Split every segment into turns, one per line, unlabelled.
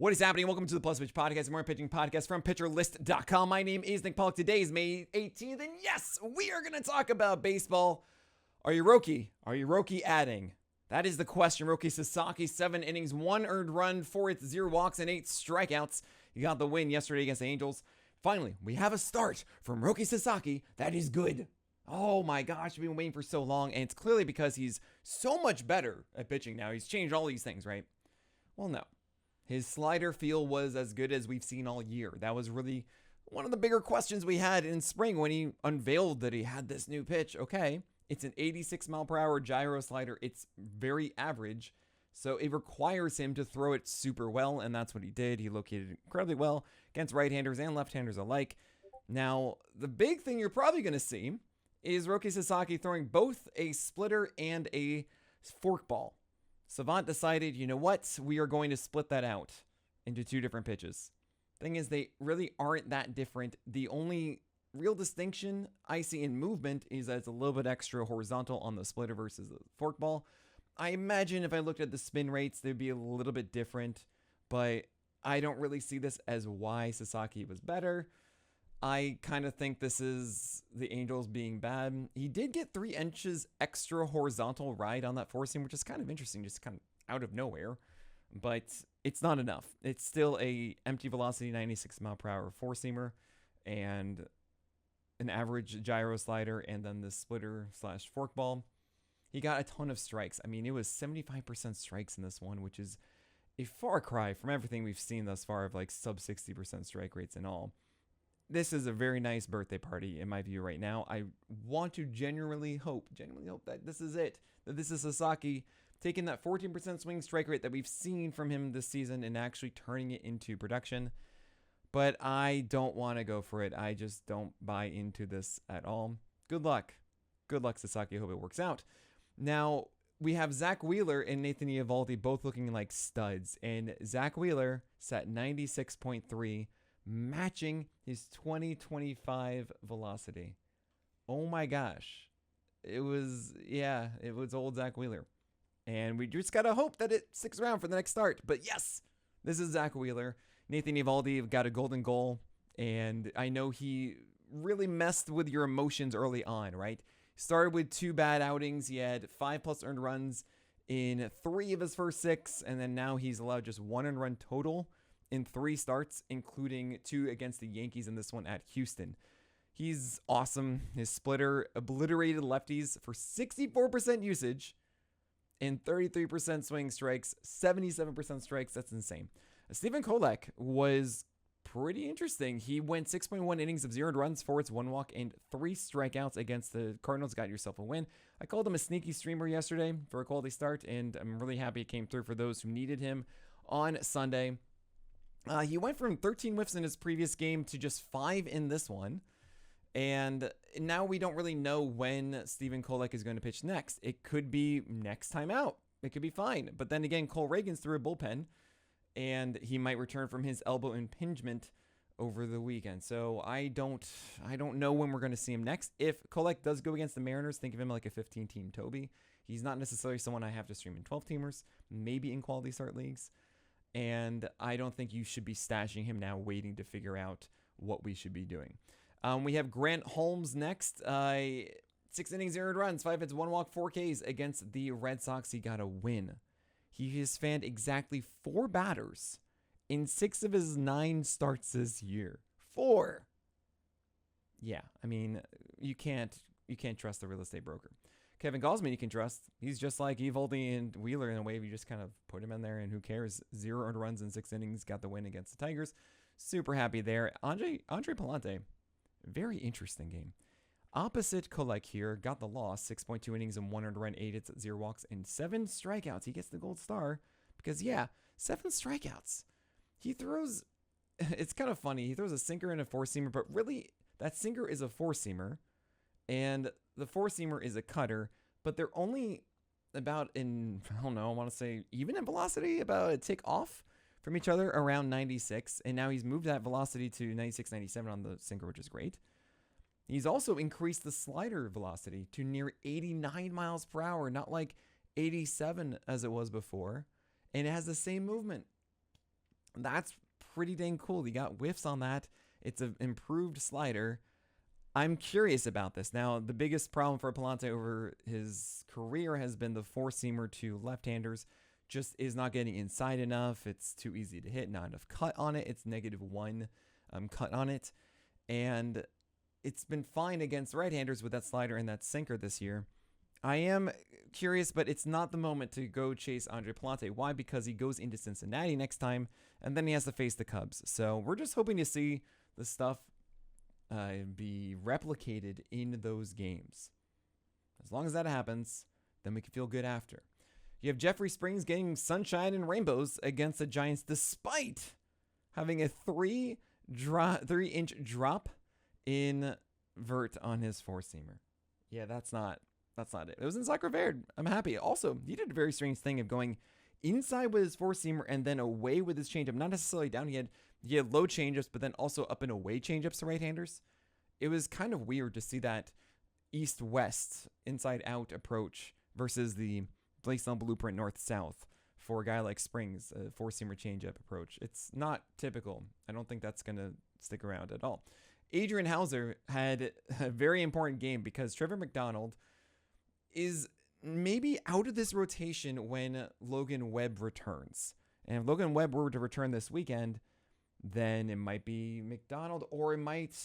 What is happening? Welcome to the Plus Pitch Podcast, a morning pitching podcast from PitcherList.com. My name is Nick Pollock. Today is May 18th, and yes, we are going to talk about baseball. Are you Roki? Are you Roki adding? That is the question. Roki Sasaki, 7 innings, 1 earned run, 4 hits, 0 walks, and 8 strikeouts. He got the win yesterday against the Angels. Finally, we have a start from Roki Sasaki. That is good. Oh my gosh, we've been waiting for so long, and it's clearly because he's so much better at pitching now. He's changed all these things, right? Well, no. His slider feel was as good as we've seen all year. That was really one of the bigger questions we had in spring when he unveiled that he had this new pitch. Okay, it's an 86 mile per hour gyro slider. It's very average, so it requires him to throw it super well, and that's what he did. He located it incredibly well against right-handers and left-handers alike. Now, the big thing you're probably going to see is Roki Sasaki throwing both a splitter and a forkball. Savant decided, you know what, we are going to split that out into 2 different pitches. Thing is, they really aren't that different. The only real distinction I see in movement is that it's a little bit extra horizontal on the splitter versus the forkball. I imagine if I looked at the spin rates, they'd be a little bit different, but I don't really see this as why Sasaki was better. I kind of think this is the Angels being bad. He did get 3 inches extra horizontal ride on that 4-seam, which is kind of interesting, just kind of out of nowhere. But it's not enough. It's still a empty velocity 96 mile per hour 4-seamer and an average gyro slider and then the splitter / forkball. He got a ton of strikes. I mean, it was 75% strikes in this one, which is a far cry from everything we've seen thus far of like sub 60% strike rates and all. This is a very nice birthday party in my view right now. I want to genuinely hope that this is it. That this is Sasaki taking that 14% swing strike rate that we've seen from him this season and actually turning it into production. But I don't want to go for it. I just don't buy into this at all. Good luck. Good luck, Sasaki. I hope it works out. Now, we have Zach Wheeler and Nathan Eovaldi both looking like studs. And Zach Wheeler set 96.3, matching his 2025 velocity. Oh my gosh. It was old Zach Wheeler. And we just got to hope that it sticks around for the next start. But yes, this is Zach Wheeler. Nathan Eovaldi got a golden goal. And I know he really messed with your emotions early on, right? Started with 2 bad outings. He had 5+ earned runs in 3 of his first 6. And then now he's allowed just 1 earned run total in 3 starts, including 2 against the Yankees and this one at Houston. He's awesome. His splitter obliterated lefties for 64% usage and 33% swing strikes, 77% strikes. That's insane. Stephen Kolek was pretty interesting. He went 6.1 innings of 0 runs, 4 hits, 1 walk, and 3 strikeouts against the Cardinals. Got yourself a win. I called him a sneaky streamer yesterday for a quality start, and I'm really happy it came through for those who needed him on Sunday. He went from 13 whiffs in his previous game to just 5 in this one. And now we don't really know when Stephen Kolek is going to pitch next. It could be next time out. It could be fine. But then again, Cole Reagan's through a bullpen, and he might return from his elbow impingement over the weekend. So I don't know when we're going to see him next. If Kolek does go against the Mariners, think of him like a 15-team Toby. He's not necessarily someone I have to stream in 12-teamers, maybe in quality start leagues. And I don't think you should be stashing him now, waiting to figure out what we should be doing. We have Grant Holmes next. 6 innings, 0 runs, 5 hits, 1 walk, 4 Ks against the Red Sox. He got a win. He has fanned exactly 4 batters in 6 of his 9 starts this year. 4. Yeah, I mean, you can't trust the real estate broker. Kevin Gausman you can trust. He's just like Eovaldi and Wheeler in a way. You just kind of put him in there, and who cares? 0 earned runs in 6 innings. Got the win against the Tigers. Super happy there. Andre Palante, very interesting game. Opposite Kolek here, got the loss. 6.2 innings and 1 earned run, 8 hits, 0 walks, and 7 strikeouts. He gets the gold star because, 7 strikeouts. He throws, it's kind of funny. He throws a sinker and a 4-seamer, but really that sinker is a 4-seamer. And the 4-seamer is a cutter, but they're only about I want to say even in velocity, about a tick off from each other, around 96. And now he's moved that velocity to 96, 97 on the sinker, which is great. He's also increased the slider velocity to near 89 miles per hour, not like 87 as it was before. And it has the same movement. That's pretty dang cool. He got whiffs on that. It's an improved slider. I'm curious about this. Now, the biggest problem for Palante over his career has been the four-seamer to left-handers. Just is not getting inside enough. It's too easy to hit. Not enough cut on it. It's -1 cut on it. And it's been fine against right-handers with that slider and that sinker this year. I am curious, but it's not the moment to go chase Andre Palante. Why? Because he goes into Cincinnati next time, and then he has to face the Cubs. So we're just hoping to see the stuff be replicated in those games. As long as that happens, then we can feel good after. You have Jeffrey Springs getting sunshine and rainbows against the Giants despite having a 3-inch drop in vert on his four-seamer. Yeah, that's not it. It was in Sacre Verde. I'm happy. Also, he did a very strange thing of going inside with his four-seamer and then away with his changeup. Not necessarily down. He had low changeups, but then also up and away changeups to right-handers. It was kind of weird to see that east-west, inside-out approach versus the Blaisdell blueprint north-south for a guy like Springs, a four-seamer changeup approach. It's not typical. I don't think that's going to stick around at all. Adrian Hauser had a very important game because Trevor McDonald is maybe out of this rotation when Logan Webb returns. And if Logan Webb were to return this weekend, then it might be McDonald or it might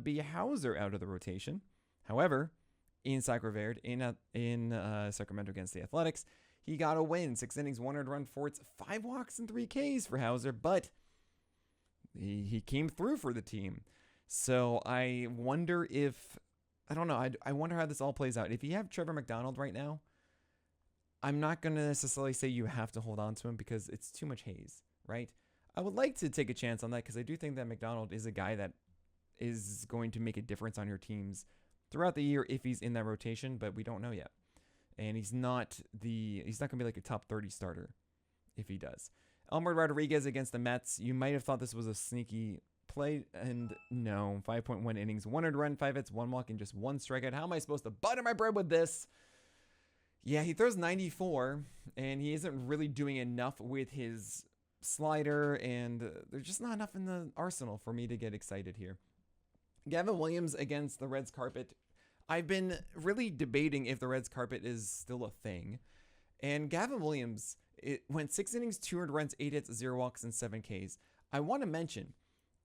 be Hauser out of the rotation. However, in Sacre Verde, in Sacramento against the Athletics, he got a win. 6 innings, 100 run forts, 5 walks, and 3 Ks for Hauser, but he came through for the team. So I wonder if, I don't know, I wonder how this all plays out. If you have Trevor McDonald right now, I'm not going to necessarily say you have to hold on to him because it's too much haze, right? I would like to take a chance on that because I do think that McDonald is a guy that is going to make a difference on your teams throughout the year if he's in that rotation, but we don't know yet. And he's not going to be like a top 30 starter if he does. Elmer Rodriguez against the Mets. You might have thought this was a sneaky play, and no. 5.1 innings, 100 run, 5 hits, 1 walk, and just 1 strikeout. How am I supposed to butter my bread with this? Yeah, he throws 94, and he isn't really doing enough with his slider, and there's just not enough in the arsenal for me to get excited here. Gavin Williams against the Reds carpet. I've been really debating if the Reds carpet is still a thing. And Gavin Williams, it went 6 innings, 200 runs, 8 hits, 0 walks, and 7 Ks. I want to mention,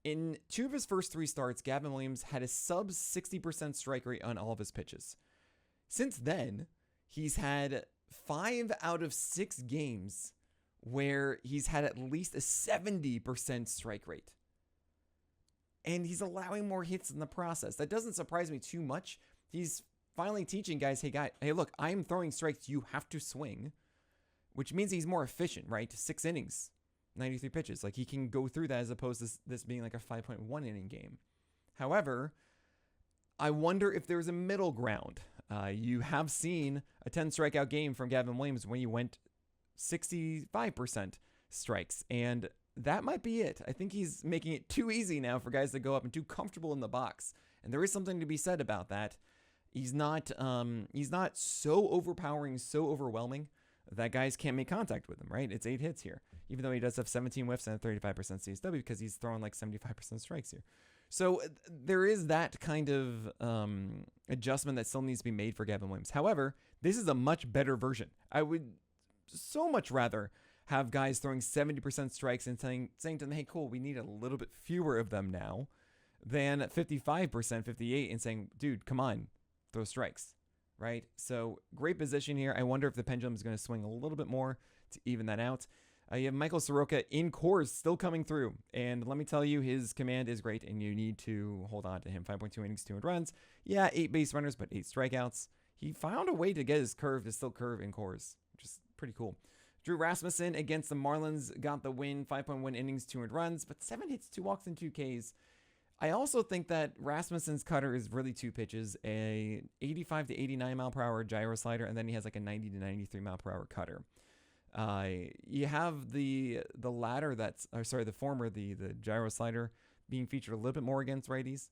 in 2 of his first 3 starts, Gavin Williams had a sub 60% strike rate on all of his pitches. Since then, he's had 5 out of 6 games where he's had at least a 70% strike rate. And he's allowing more hits in the process. That doesn't surprise me too much. He's finally teaching guys, hey, look, I'm throwing strikes. You have to swing, which means he's more efficient, right? 6 innings, 93 pitches. Like, he can go through that as opposed to this being like a 5.1 inning game. However, I wonder if there's a middle ground. You have seen a 10 strikeout game from Gavin Williams when he went 65% strikes, and that might be it. I think he's making it too easy now for guys to go up and too comfortable in the box, and there is something to be said about that. He's not so overpowering, so overwhelming that guys can't make contact with him, right? It's 8 hits here, even though he does have 17 whiffs and a 35% CSW because he's throwing like 75% strikes here. So there is that kind of adjustment that still needs to be made for Gavin Williams. However, this is a much better version. I would so much rather have guys throwing 70% strikes and saying to them, hey, cool, we need a little bit fewer of them now, than 55%, 58, and saying, dude, come on, throw strikes, right? So great position here. I wonder if the pendulum is going to swing a little bit more to even that out. You have Michael Soroka in Coors still coming through, and let me tell you, his command is great, and you need to hold on to him. 5.2 innings, 200 runs. Yeah, 8 base runners, but 8 strikeouts. He found a way to get his curve to still curve in Coors, which is pretty cool. Drew Rasmussen against the Marlins got the win, 5.1 innings, 200 runs, but 7 hits, 2 walks, and 2 Ks. I also think that Rasmussen's cutter is really 2 pitches, a 85 to 89 mile per hour gyro slider, and then he has like a 90 to 93 mile per hour cutter. You have the latter the former, the gyro slider being featured a little bit more against righties.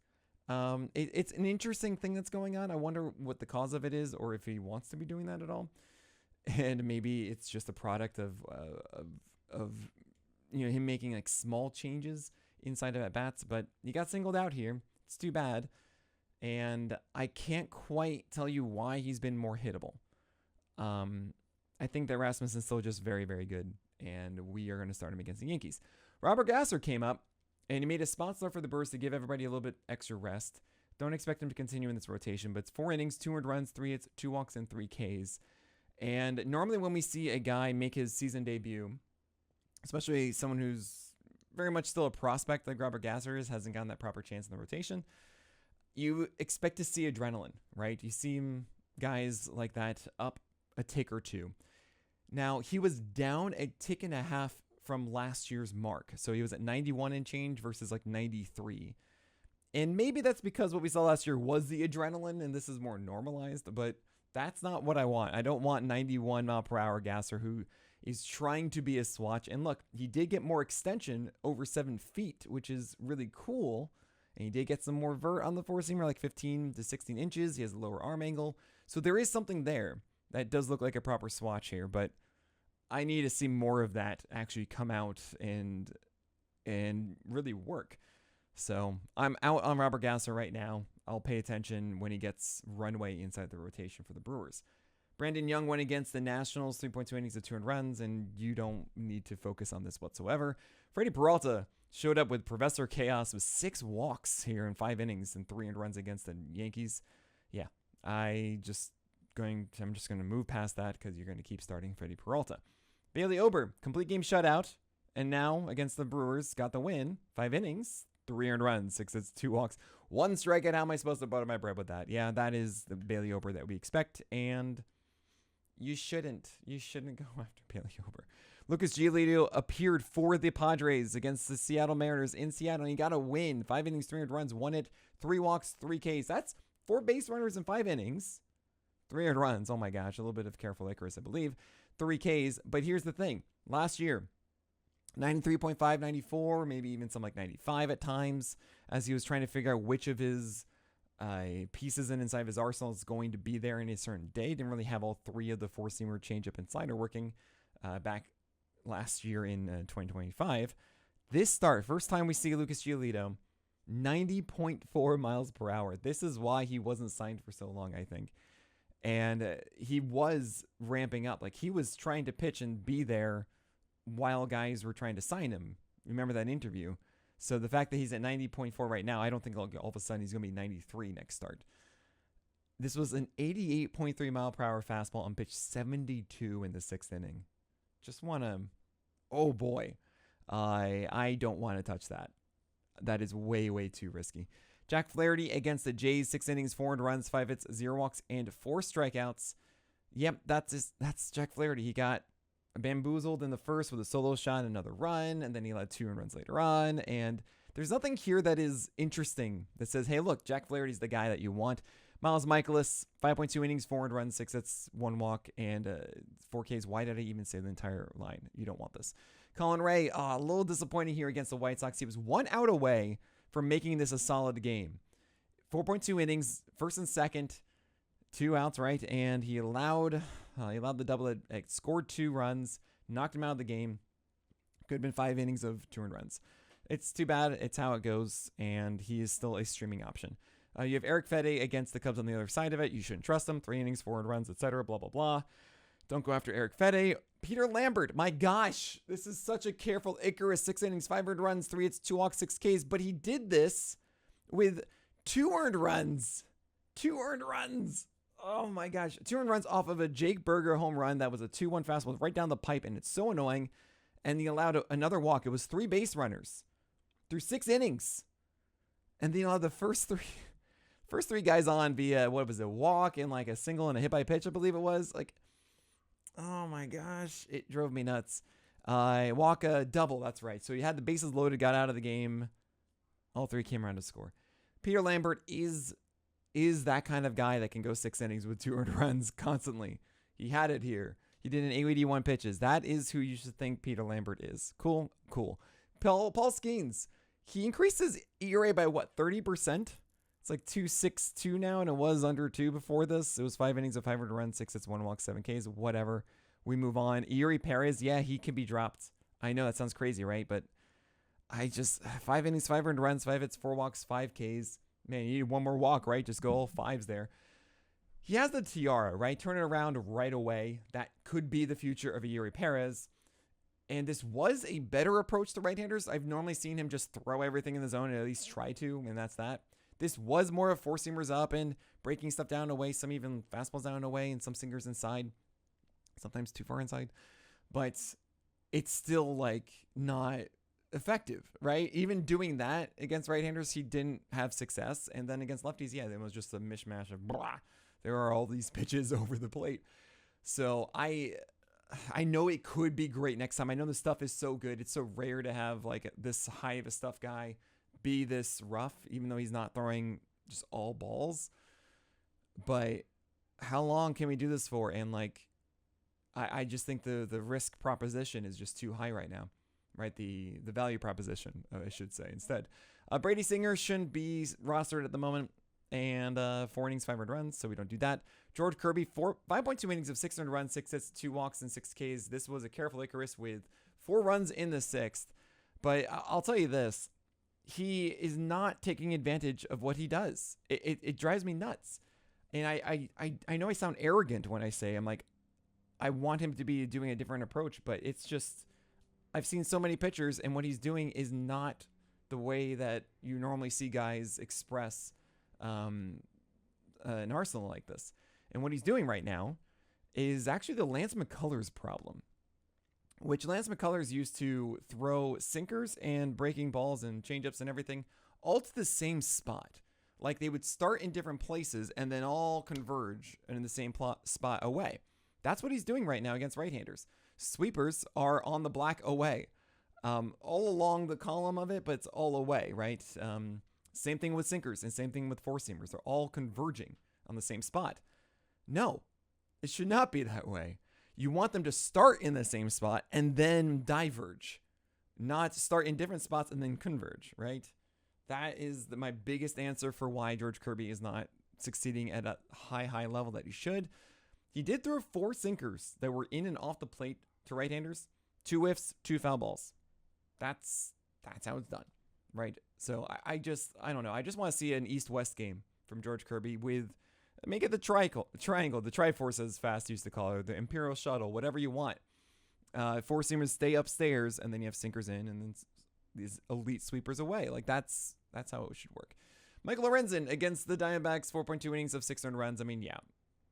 It's an interesting thing that's going on. I wonder what the cause of it is, or if he wants to be doing that at all. And maybe it's just a product of him making like small changes inside of at bats, but he got singled out here. It's too bad. And I can't quite tell you why he's been more hittable. I think that Rasmussen's still just very, very good, and we are going to start him against the Yankees. Robert Gasser came up, and he made a spot start for the Brewers to give everybody a little bit extra rest. Don't expect him to continue in this rotation, but it's 4 innings, 2 earned runs, 3 hits, 2 walks, and 3 Ks. And normally when we see a guy make his season debut, especially someone who's very much still a prospect like Robert Gasser is, hasn't gotten that proper chance in the rotation, you expect to see adrenaline, right? You see guys like that up a tick or two. Now, he was down a tick and a half from last year's mark. So he was at 91 and change versus like 93. And maybe that's because what we saw last year was the adrenaline and this is more normalized, but that's not what I want. I don't want 91 mile per hour Gasser who is trying to be a swatch. And look, he did get more extension over 7 feet, which is really cool. And he did get some more vert on the four-seamer, like 15 to 16 inches. He has a lower arm angle. So there is something there that does look like a proper swatch here, but I need to see more of that actually come out and really work. So I'm out on Robert Gasser right now. I'll pay attention when he gets runway inside the rotation for the Brewers. Brandon Young went against the Nationals, 3.2 innings of 2 earned runs, and you don't need to focus on this whatsoever. Freddie Peralta showed up with Professor Chaos with 6 walks here in 5 innings and 3 earned runs against the Yankees. Yeah, I'm just going to move past that because you're going to keep starting Freddie Peralta. Bailey Ober, complete game shutout, and now against the Brewers, got the win. 5 innings, 3 earned runs, 6 hits, 2 walks, 1 strikeout. How am I supposed to butter my bread with that? Yeah, that is the Bailey Ober that we expect, and you shouldn't go after Bailey Ober. Lucas Giolito appeared for the Padres against the Seattle Mariners in Seattle, and he got a win. 5 innings, 3 earned runs, 1 hit, 3 walks, 3 Ks. That's 4 base runners in 5 innings. 3 earned runs. Oh my gosh, a little bit of careful Icarus, I believe. 3 Ks. But here's the thing. Last year, 93.5, 94, maybe even some like 95 at times, as he was trying to figure out which of his pieces inside of his arsenal is going to be there in a certain day. Didn't really have all 3 of the four-seamer changeup and slider working back last year in 2025. This start, first time we see Lucas Giolito, 90.4 miles per hour. This is why he wasn't signed for so long, I think. And he was ramping up. Like, he was trying to pitch and be there while guys were trying to sign him. Remember that interview? So the fact that he's at 90.4 right now, I don't think all of a sudden he's going to be 93 next start. This was an 88.3 mile per hour fastball on pitch 72 in the 6th inning. Just want to, oh boy, I don't want to touch that. That is way, way too risky. Jack Flaherty against the Jays, 6 innings, 4 earned runs, 5 hits, 0 walks, and 4 strikeouts. Yep, that's Jack Flaherty. He got bamboozled in the first with a solo shot and another run, and then he let 2 earned runs later on. And there's nothing here that is interesting that says, hey, look, Jack Flaherty's the guy that you want. Miles Michaelis, 5.2 innings, 4 earned runs, 6 hits, 1 walk, and 4 Ks. Why did I even say the entire line? You don't want this. Colin Ray, a little disappointing here against the White Sox. He was 1 out away from making this a solid game. 4.2 innings, first and second, 2 outs, right? And he allowed the double. It scored 2 runs, knocked him out of the game. Could have been 5 innings of 2 earned runs. It's too bad. It's how it goes, and he is still a streaming option. You have Eric Fede against the Cubs on the other side of it. You shouldn't trust him. 3 innings, 4 earned runs, etc. Blah, blah, blah. Don't go after Eric Fede. Peter Lambert, my gosh, this is such a careful Icarus. 6 innings, 5 earned runs, 3 hits, 2 walks, 6 Ks. But he did this with 2 earned runs. 2 earned runs. Oh my gosh. 2 earned runs off of a Jake Berger home run. That was a 2-1 fastball right down the pipe, and it's so annoying. And he allowed another walk. It was 3 base runners through 6 innings. And then he allowed the first three guys on via, what was it, walk and like a single and a hit by pitch, I believe it was. Like, oh my gosh, it drove me nuts. Walk a double, that's right. So he had the bases loaded, got out of the game. All 3 came around to score. Peter Lambert is that kind of guy that can go 6 innings with 2 earned runs constantly. He had it here. He did an 81 pitches. That is who you should think Peter Lambert is. Cool. Paul Skeens, he increased his ERA by what, 30%? It's like 2.62 now, and it was under 2 before this. It was 5 innings of 500 runs, 6 hits, 1 walk, 7 Ks, whatever. We move on. Yuri Perez, yeah, he can be dropped. I know that sounds crazy, right? But I just 5 innings, 5 earned runs, 5 hits, 4 walks, 5 Ks. Man, you need one more walk, right? Just go all fives there. He has the tiara, right? Turn it around right away. That could be the future of a Yuri Perez. And this was a better approach to right-handers. I've normally seen him just throw everything in the zone and at least try to, and that's that. This was more of four-seamers up and breaking stuff down and away, some even fastballs down and away, and some singers inside, sometimes too far inside. But it's still, like, not effective, right? Even doing that against right-handers, he didn't have success. And then against lefties, yeah, it was just a mishmash of blah. There are all these pitches over the plate. So I know it could be great next time. I know the stuff is so good. It's so rare to have like this high of a stuff guy be this rough, even though he's not throwing just all balls. But how long can we do this for? And like, I just think the risk proposition is just too high right now, right? The value proposition, I should say, instead. Brady Singer shouldn't be rostered at the moment. And 4 innings, 5 earned runs, so we don't do that. George Kirby, 5.2 innings of 6 earned runs, 6 hits, 2 walks, and 6 Ks. This was a careful Icarus with 4 runs in the 6th. But I'll tell you this. He is not taking advantage of what he does. It drives me nuts. And I know I sound arrogant when I say I'm like, I want him to be doing a different approach, but it's just, I've seen so many pitchers, and what he's doing is not the way that you normally see guys express an arsenal like this. And what he's doing right now is actually the Lance McCullers problem, which Lance McCullers used to throw sinkers and breaking balls and changeups and everything all to the same spot. Like they would start in different places and then all converge in the same spot away. That's what he's doing right now against right-handers. Sweepers are on the black away, all along the column of it, but it's all away, right? Same thing with sinkers and same thing with four-seamers. They're all converging on the same spot. No, it should not be that way. You want them to start in the same spot and then diverge, not start in different spots and then converge, right? That is my biggest answer for why George Kirby is not succeeding at a high level that he should. He did throw 4 sinkers that were in and off the plate to right-handers, 2 whiffs, 2 foul balls. That's how it's done, right? So I don't know. I just want to see an East-West game from George Kirby with, make it the triangle, the Triforce as Fast used to call it, the Imperial Shuttle, whatever you want. Four-seamers stay upstairs, and then you have sinkers in, and then these elite sweepers away. Like that's how it should work. Michael Lorenzen against the Diamondbacks, 4.2 innings of 6 earned runs. I mean, yeah,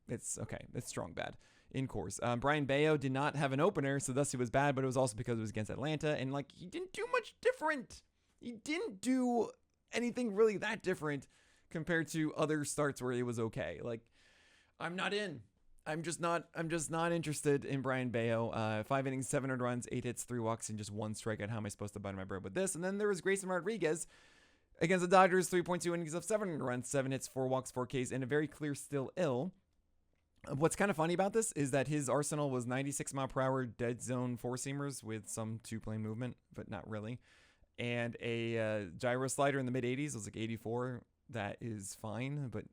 it's okay. It's strong bad in course. Brian Bayo did not have an opener, so thus he was bad, but it was also because it was against Atlanta, and like he didn't do much different. He didn't do anything really that different compared to other starts where it was okay. Like, I'm not in. I'm just not interested in Brian Bayo. 5 innings, 7 earned runs, 8 hits, 3 walks, and just 1 strikeout. How am I supposed to butter my bread with this? And then there was Grayson Rodriguez against the Dodgers, 3.2 innings of 7 earned runs, 7 hits, 4 walks, 4 Ks, and a very clear still ill. What's kind of funny about this is that his arsenal was 96 mile per hour dead zone 4-seamers with some 2-plane movement, but not really. And a gyro slider in the mid-80s. It was like 84. That is fine, but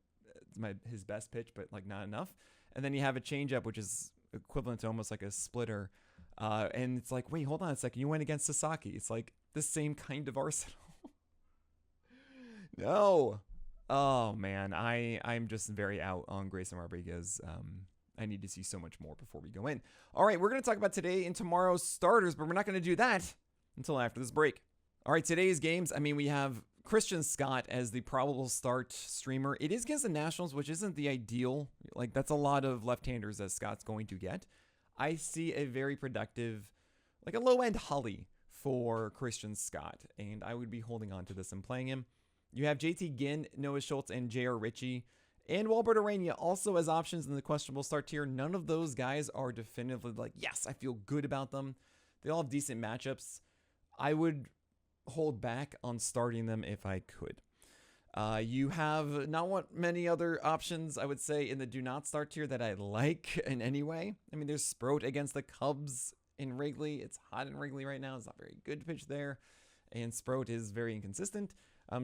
his best pitch, but like not enough. And then you have a changeup, which is equivalent to almost like a splitter. And it's like, wait, hold on a second. You went against Sasaki. It's like the same kind of arsenal. No. Oh, man. I'm just very out on Grayson Rodriguez. I need to see so much more before we go in. All right, we're going to talk about today and tomorrow's starters, but we're not going to do that until after this break. All right, today's games, I mean, we have Christian Scott as the probable start streamer. It is against the Nationals, which isn't the ideal. Like, that's a lot of left-handers that Scott's going to get. I see a very productive, like a low-end Holly for Christian Scott, and I would be holding on to this and playing him. You have JT Ginn, Noah Schultz, and J.R. Ritchie, and Walbert Arena also as options in the questionable start tier. None of those guys are definitively like, yes, I feel good about them. They all have decent matchups. I would hold back on starting them if I could. You have not many other options, I would say, in the do not start tier that I like in any way. I mean, there's Sproat against the Cubs in Wrigley. It's hot in Wrigley right now. It's not very good to pitch there. And Sproat is very inconsistent.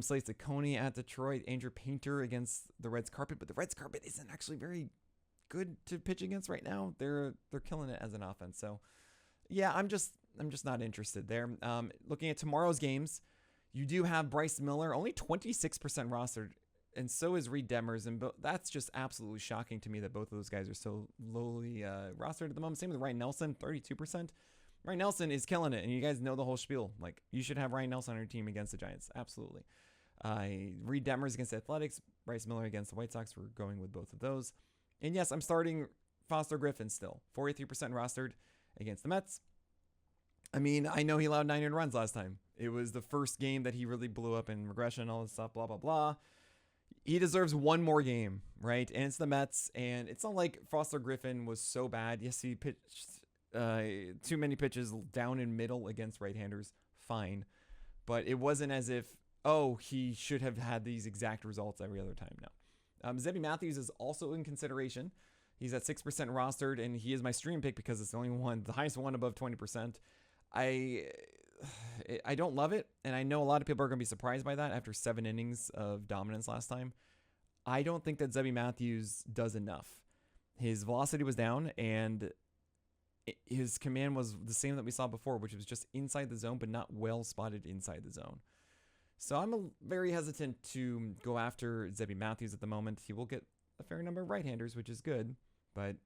Slates Coney at Detroit. Andrew Painter against the Reds carpet. But the Reds carpet isn't actually very good to pitch against right now. They're killing it as an offense. So, yeah, I'm just I'm just not interested there. Looking at tomorrow's games, you do have Bryce Miller, only 26% rostered, and so is Reed Demers, and that's just absolutely shocking to me that both of those guys are so lowly rostered at the moment. Same with Ryan Nelson, 32%. Ryan Nelson is killing it, and you guys know the whole spiel. Like, you should have Ryan Nelson on your team against the Giants, absolutely. Reed Demers against the Athletics, Bryce Miller against the White Sox. We're going with both of those. And yes, I'm starting Foster Griffin still, 43% rostered against the Mets. I mean, I know he allowed 9 earned runs last time. It was the first game that he really blew up in regression, all this stuff, blah, blah, blah. He deserves one more game, right? And it's the Mets, and it's not like Foster Griffin was so bad. Yes, he pitched too many pitches down in middle against right-handers, fine. But it wasn't as if, oh, he should have had these exact results every other time. No. Zebby Matthews is also in consideration. He's at 6% rostered, and he is my stream pick because it's the only one, the highest one above 20%. I don't love it, and I know a lot of people are going to be surprised by that after 7 innings of dominance last time. I don't think that Zebby Matthews does enough. His velocity was down, and his command was the same that we saw before, which was just inside the zone, but not well spotted inside the zone. So I'm very hesitant to go after Zebby Matthews at the moment. He will get a fair number of right-handers, which is good, but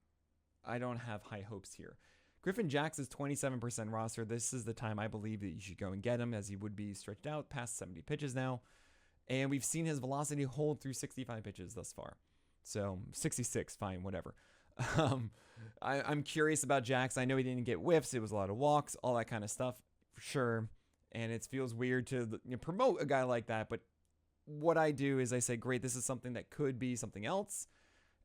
I don't have high hopes here. Griffin Jax is 27% roster. This is the time I believe that you should go and get him, as he would be stretched out past 70 pitches now. And we've seen his velocity hold through 65 pitches thus far. So 66, fine, whatever. I'm curious about Jax. I know he didn't get whiffs. It was a lot of walks, all that kind of stuff, for sure. And it feels weird to promote a guy like that. But what I do is I say, great, this is something that could be something else.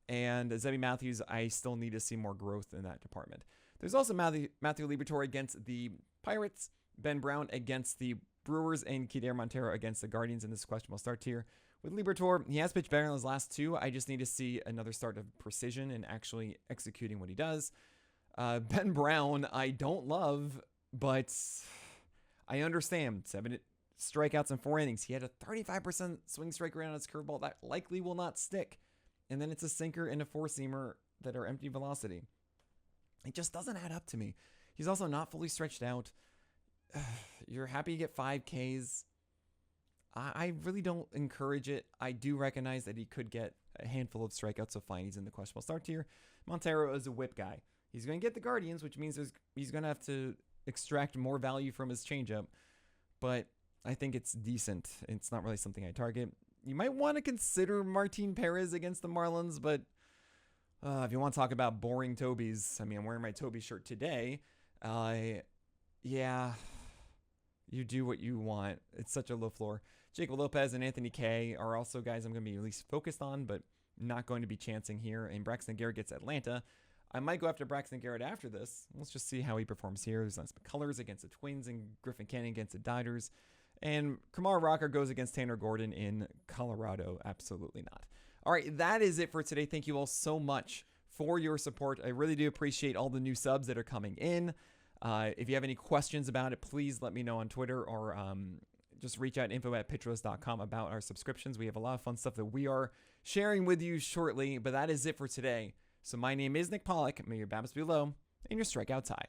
And Zebby Matthews, I still need to see more growth in that department. There's also Matthew Liberatore against the Pirates, Ben Brown against the Brewers, and Kider Montero against the Guardians in this questionable start tier. With Liberatore, he has pitched better in his last 2. I just need to see another start of precision and actually executing what he does. Ben Brown, I don't love, but I understand. 7 strikeouts in 4 innings. He had a 35% swing strike rate on his curveball. That likely will not stick. And then it's a sinker and a 4-seamer that are empty velocity. It just doesn't add up to me. He's also not fully stretched out. You're happy to get 5 Ks. I really don't encourage it. I do recognize that he could get a handful of strikeouts, so fine. He's in the questionable start tier. Montero is a whip guy. He's going to get the Guardians, which means he's going to have to extract more value from his changeup. But I think it's decent. It's not really something I target. You might want to consider Martin Perez against the Marlins, but if you want to talk about boring Tobies, I mean, I'm wearing my Toby shirt today. Yeah, you do what you want. It's such a low floor. Jacob Lopez and Anthony Kay are also guys I'm going to be at least focused on, but not going to be chancing here. And Braxton Garrett gets Atlanta. I might go after Braxton Garrett after this. Let's just see how he performs here. There's nice colors against the Twins and Griffin Canning against the Dodgers. And Kumar Rocker goes against Tanner Gordon in Colorado. Absolutely not. All right, that is it for today. Thank you all so much for your support. I really do appreciate all the new subs that are coming in. If you have any questions about it, please let me know on Twitter or just reach out info@pitcherlist.com about our subscriptions. We have a lot of fun stuff that we are sharing with you shortly, but that is it for today. So my name is Nick Pollock. May your BABIPs be low and your strikeouts high.